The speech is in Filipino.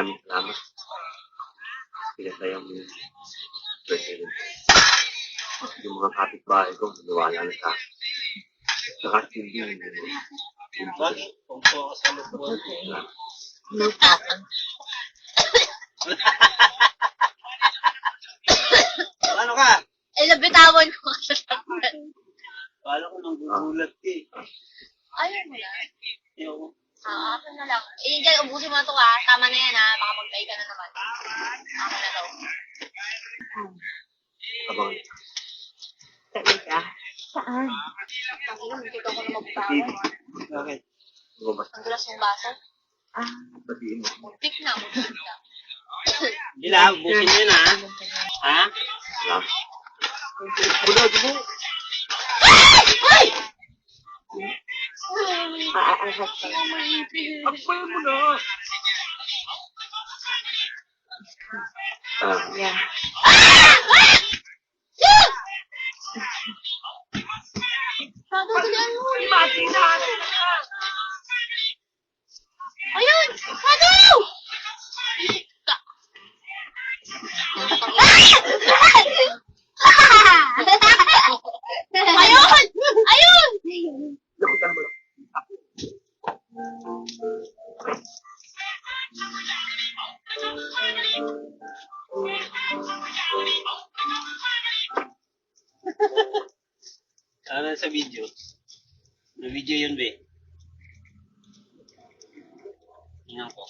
Salamat. Pinataya mo yung president. Yung mga kapitbahay ko, maniwala na sa akin. Saka hindi yung Kung po ako sa lubuan. No problem. Ano ka? Bitawan ko sa sakit. Kala ko nang gugulat ka eh. Ayaw mo na. Ayoko. Akin na lang. Diyan, ubusin mo na ito ha. Tama na yan ha. Baka magtay ka na naman. Akin na daw. abang. Talaga? Saan? Ang ina, hindi ko na magtawan. Bakit? Lumabas Ang dulas ng baso. Ah, sabihin mo. Muntik na, muntik na. Hindi lang, busin mo yun ha. Ha? Salamat. Bulado mo. aaangat ka. Akbayan mo na. Yeah. Pagdudalian mo. Ayun! Pado! Ayun! Ayun! Lakutan mo. Ano sa video? Na video yun be. Tingnan ko.